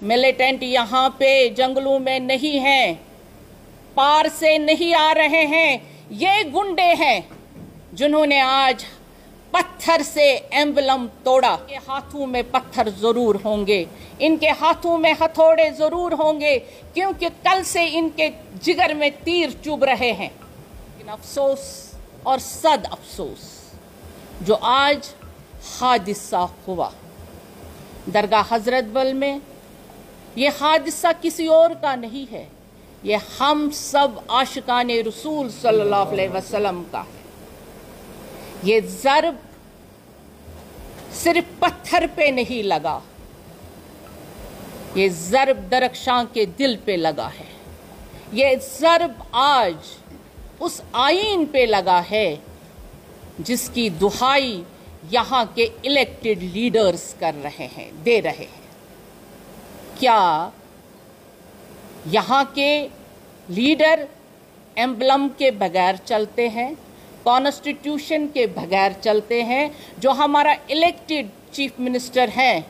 Militant यहाँ पे जंगलों में नहीं हैं, पार से नहीं आ रहे हैं। ये गुंडे हैं जिन्होंने आज पत्थर से एम्बलम तोड़ा। इनके हाथों में पत्थर जरूर होंगे, इनके हाथों में हथौड़े जरूर होंगे, क्योंकि कल से इनके जिगर में तीर चुभ रहे हैं। लेकिन अफसोस और सद अफसोस जो आज हादिसा हुआ दरगाह हजरत बल में, ये हादिसा किसी और का नहीं है, ये हम सब आशिकाने रसूल सल्लल्लाहु अलैहि वसल्लम का है। ये ज़र्ब सिर्फ पत्थर पे नहीं लगा, ये ज़र्ब दरख्शां के दिल पे लगा है। ये ज़र्ब आज उस आईन पे लगा है जिसकी दुहाई यहाँ के इलेक्टेड लीडर्स कर रहे हैं, दे रहे हैं। क्या यहाँ के लीडर एम्बलम के बगैर चलते हैं, कॉन्स्टिट्यूशन के बगैर चलते हैं? जो हमारा इलेक्टेड चीफ मिनिस्टर है,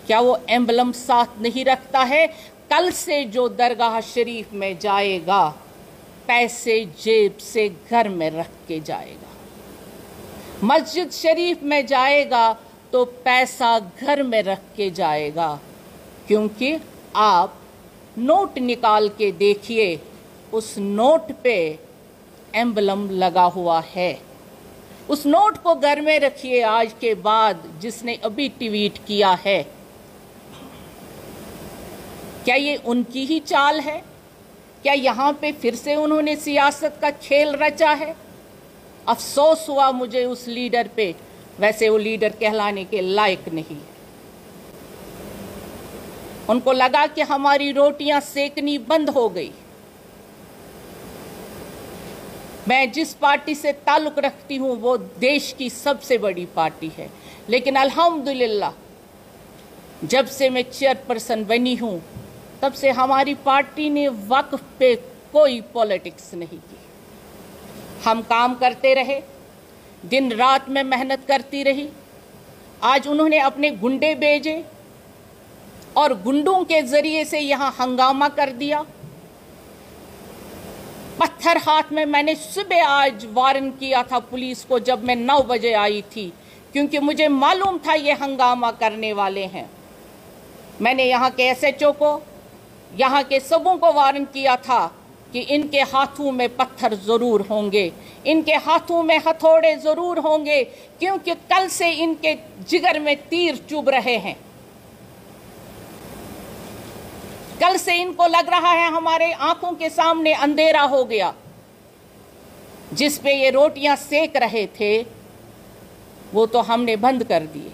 क्या वो एम्बलम साथ नहीं रखता है? कल से जो दरगाह शरीफ में जाएगा, पैसे जेब से घर में रख के जाएगा। मस्जिद शरीफ में जाएगा तो पैसा घर में रख के जाएगा, क्योंकि आप नोट निकाल के देखिए, उस नोट पे एम्बलम लगा हुआ है। उस नोट को घर में रखिए आज के बाद, जिसने अभी ट्वीट किया है। क्या ये उनकी ही चाल है? क्या यहाँ पे फिर से उन्होंने सियासत का खेल रचा है? अफसोस हुआ मुझे उस लीडर पे, वैसे वो लीडर कहलाने के लायक नहीं है। उनको लगा कि हमारी रोटियां सेकनी बंद हो गई। मैं जिस पार्टी से ताल्लुक रखती हूं वो देश की सबसे बड़ी पार्टी है, लेकिन अल्हम्दुलिल्लाह जब से मैं चेयरपर्सन बनी हूं तब से हमारी पार्टी ने वक्फ पे कोई पॉलिटिक्स नहीं की। हम काम करते रहे, दिन रात में मेहनत करती रही। आज उन्होंने अपने गुंडे भेजे और गुंडों के जरिए से यहां हंगामा कर दिया। पत्थर हाथ में। मैंने सुबह आज वार्न किया था पुलिस को जब मैं 9 बजे आई थी, क्योंकि मुझे मालूम था ये हंगामा करने वाले हैं। मैंने यहाँ के एसएचओ को, यहाँ के सबों को वार्न किया था कि इनके हाथों में पत्थर जरूर होंगे, इनके हाथों में हथौड़े जरूर होंगे, क्योंकि कल से इनके जिगर में तीर चुभ रहे हैं। कल से इनको लग रहा है हमारे आंखों के सामने अंधेरा हो गया। जिस पे ये रोटियां सेक रहे थे वो तो हमने बंद कर दिए,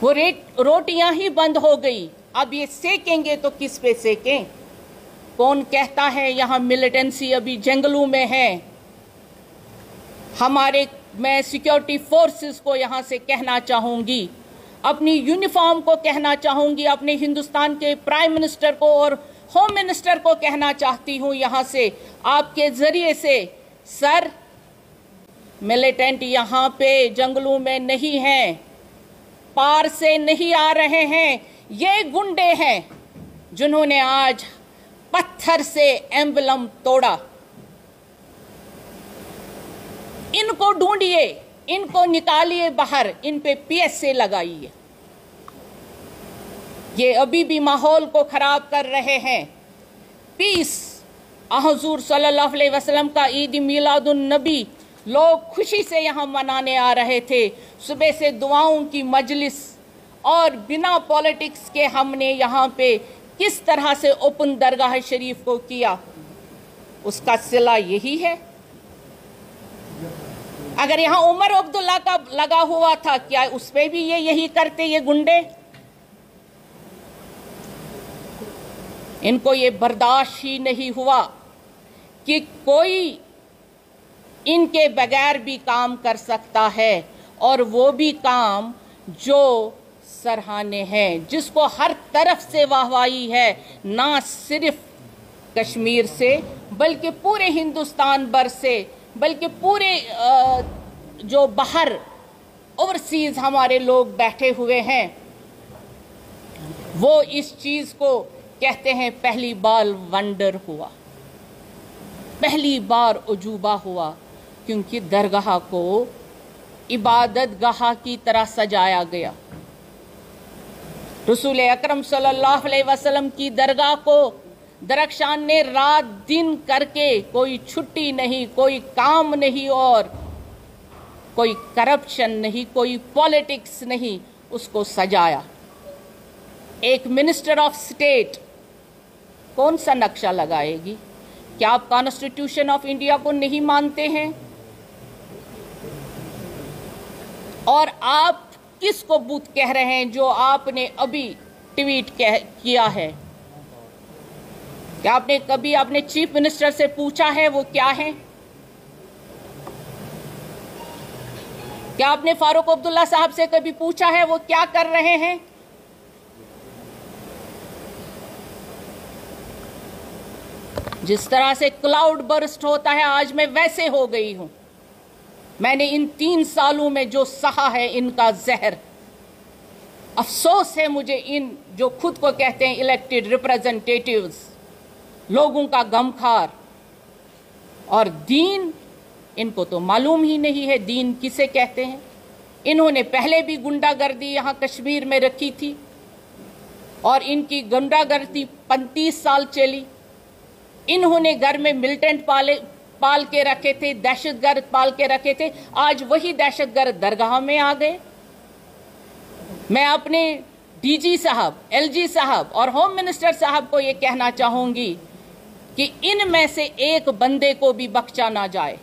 वो रोटियां ही बंद हो गई। अब ये सेकेंगे तो किस पे सेकें? कौन कहता है यहाँ मिलिटेंसी अभी जंगलों में है? मैं सिक्योरिटी फोर्सेस को यहाँ से कहना चाहूंगी, अपनी यूनिफॉर्म को कहना चाहूंगी, अपने हिंदुस्तान के प्राइम मिनिस्टर को और होम मिनिस्टर को कहना चाहती हूं यहाँ से आपके जरिए से, सर मिलिटेंट यहाँ पे जंगलों में नहीं हैं, पार से नहीं आ रहे हैं। ये गुंडे हैं जिन्होंने आज पत्थर से एम्बलम तोड़ा। इनको ढूंढिए, इनको निकालिए बाहर, इन पे पीएसए लगाइए। ये अभी भी माहौल को खराब कर रहे हैं। पीस हुजूर सल्लल्लाहु अलैहि वसल्लम का ईद मिलादुन नबी लोग खुशी से यहाँ मनाने आ रहे थे। सुबह से दुआओं की मजलिस और बिना पॉलिटिक्स के हमने यहाँ पे किस तरह से ओपन दरगाह शरीफ को किया, उसका सिला यही है। अगर यहाँ उमर अब्दुल्ला का लगा हुआ था, क्या उस पे भी ये यही करते ये गुंडे? इनको ये बर्दाश्त ही नहीं हुआ कि कोई इनके बगैर भी काम कर सकता है, और वो भी काम जो सराहनीय है, जिसको हर तरफ से वाहवाही है, ना सिर्फ कश्मीर से बल्कि पूरे हिंदुस्तान भर से, बल्कि पूरे जो बाहर ओवरसीज हमारे लोग बैठे हुए हैं, वो इस चीज़ को कहते हैं पहली बार वंडर हुआ, पहली बार उजूबा हुआ, क्योंकि दरगाह को इबादत गाह की तरह सजाया गया। रसूल अकरम सल्लल्लाहु अलैहि वसल्लम की दरगाह को दरख्शान ने रात दिन करके, कोई छुट्टी नहीं, कोई काम नहीं और कोई करप्शन नहीं, कोई पॉलिटिक्स नहीं, उसको सजाया। एक मिनिस्टर ऑफ स्टेट कौन सा नक्शा लगाएगी? क्या आप कॉन्स्टिट्यूशन ऑफ इंडिया को नहीं मानते हैं? और आप किसको बूत कह रहे हैं जो आपने अभी ट्वीट किया है? क्या आपने कभी अपने चीफ मिनिस्टर से पूछा है वो क्या है? क्या आपने फारूक अब्दुल्ला साहब से कभी पूछा है वो क्या कर रहे हैं? जिस तरह से क्लाउड बर्स्ट होता है, आज मैं वैसे हो गई हूं। मैंने इन 3 सालों में जो सहा है इनका जहर, अफसोस है मुझे इन जो खुद को कहते हैं इलेक्टेड रिप्रेजेंटेटिव्स, लोगों का गमखार। और दीन, इनको तो मालूम ही नहीं है दीन किसे कहते हैं। इन्होंने पहले भी गुंडागर्दी यहां कश्मीर में रखी थी और इनकी गुंडागर्दी 35 साल चली। इन्होंने घर में मिलिटेंट पाल के रखे थे, दहशतगर्द पाल के रखे थे। आज वही दहशतगर्द दरगाह में आ गए। मैं अपने डीजी साहब, एलजी साहब और होम मिनिस्टर साहब को ये कहना चाहूंगी कि इनमें से एक बंदे को भी बख्शा ना जाए।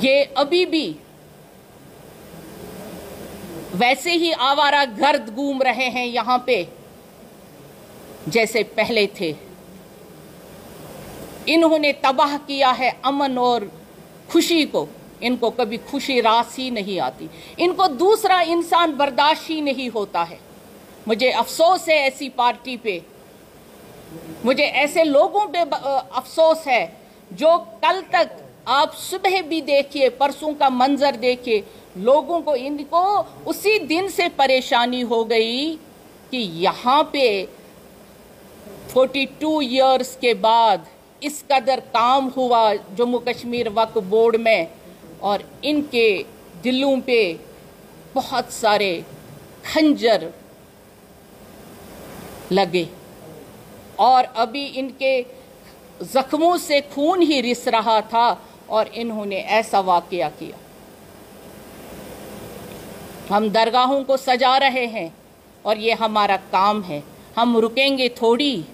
ये अभी भी वैसे ही आवारा गर्द घूम रहे हैं यहां पे जैसे पहले थे। इन्होंने तबाह किया है अमन और खुशी को। इनको कभी खुशी रास ही नहीं आती। इनको दूसरा इंसान बर्दाश्त ही नहीं होता है। मुझे अफसोस है ऐसी पार्टी पे, मुझे ऐसे लोगों पे अफसोस है जो कल तक आप सुबह भी देखिए, परसों का मंजर देखिए, लोगों को इनको उसी दिन से परेशानी हो गई कि यहाँ पे 42 इयर्स के बाद इस कदर काम हुआ जम्मू कश्मीर वक्फ बोर्ड में और इनके दिलों पे बहुत सारे खंजर लगे और अभी इनके जख्मों से खून ही रिस रहा था और इन्होंने ऐसा वाकया किया। हम दरगाहों को सजा रहे हैं और ये हमारा काम है, हम रुकेंगे थोड़ी।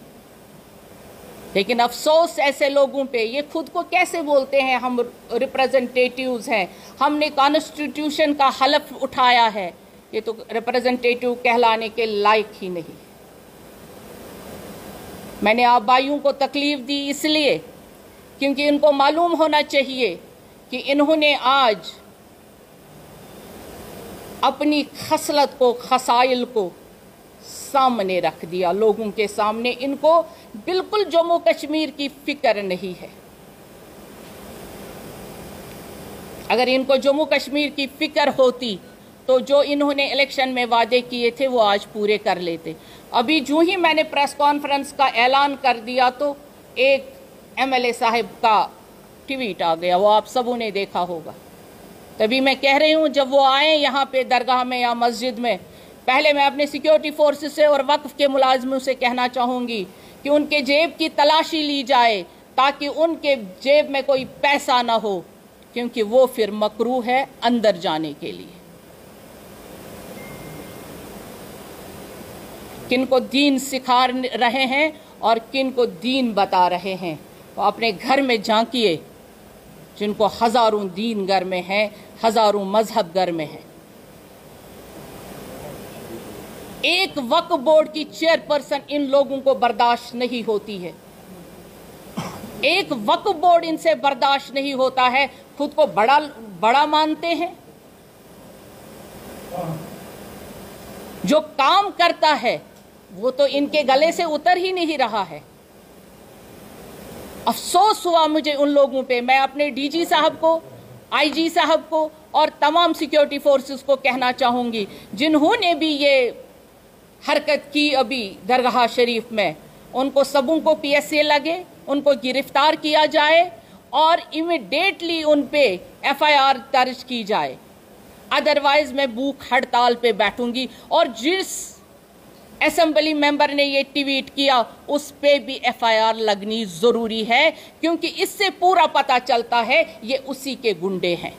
लेकिन अफसोस ऐसे लोगों पे, ये खुद को कैसे बोलते हैं हम रिप्रेजेंटेटिव्स हैं, हमने कॉन्स्टिट्यूशन का हलफ उठाया है, ये तो रिप्रेजेंटेटिव कहलाने के लायक ही नहीं। मैंने आप भाइयों को तकलीफ दी इसलिए क्योंकि इनको मालूम होना चाहिए कि इन्होंने आज अपनी खसलत को, खसाइल को सामने रख दिया लोगों के सामने। इनको बिल्कुल जम्मू कश्मीर की फिक्र नहीं है। अगर इनको जम्मू कश्मीर की फिक्र होती तो जो इन्होंने इलेक्शन में वादे किए थे वो आज पूरे कर लेते। अभी जो ही मैंने प्रेस कॉन्फ्रेंस का ऐलान कर दिया तो एक एमएलए साहब का ट्वीट आ गया, वो आप सबों ने देखा होगा। तभी मैं कह रही हूँ जब वो आए यहाँ पे दरगाह में या मस्जिद में, पहले मैं अपने सिक्योरिटी फोर्सेस से और वक्फ के मुलाजमों से कहना चाहूँगी कि उनके जेब की तलाशी ली जाए ताकि उनके जेब में कोई पैसा ना हो, क्योंकि वो फिर मकरूह है अंदर जाने के लिए। किन को दीन सिखा रहे हैं और किन को दीन बता रहे हैं, तो अपने घर में झांकिए। जिनको हजारों दीन घर में हैं, हजारों मजहब घर में हैं। एक वक्फ बोर्ड की चेयरपर्सन इन लोगों को बर्दाश्त नहीं होती है। एक वक्फ बोर्ड इनसे बर्दाश्त नहीं होता है। खुद को बड़ा मानते हैं। जो काम करता है वो तो इनके गले से उतर ही नहीं रहा है। अफसोस हुआ मुझे उन लोगों पे। मैं अपने डीजी साहब को, आईजी साहब को और तमाम सिक्योरिटी फोर्सेस को कहना चाहूँगी, जिन्होंने भी ये हरकत की अभी दरगाह शरीफ में, उनको सबों को PSA लगे, उनको गिरफ्तार किया जाए और इमीडिएटली उन पे FIR दर्ज की जाए। अदरवाइज मैं भूख हड़ताल पे बैठूंगी और जिस असेंबली मेंबर ने ये ट्वीट किया उस पे भी FIR लगनी जरूरी है, क्योंकि इससे पूरा पता चलता है ये उसी के गुंडे हैं।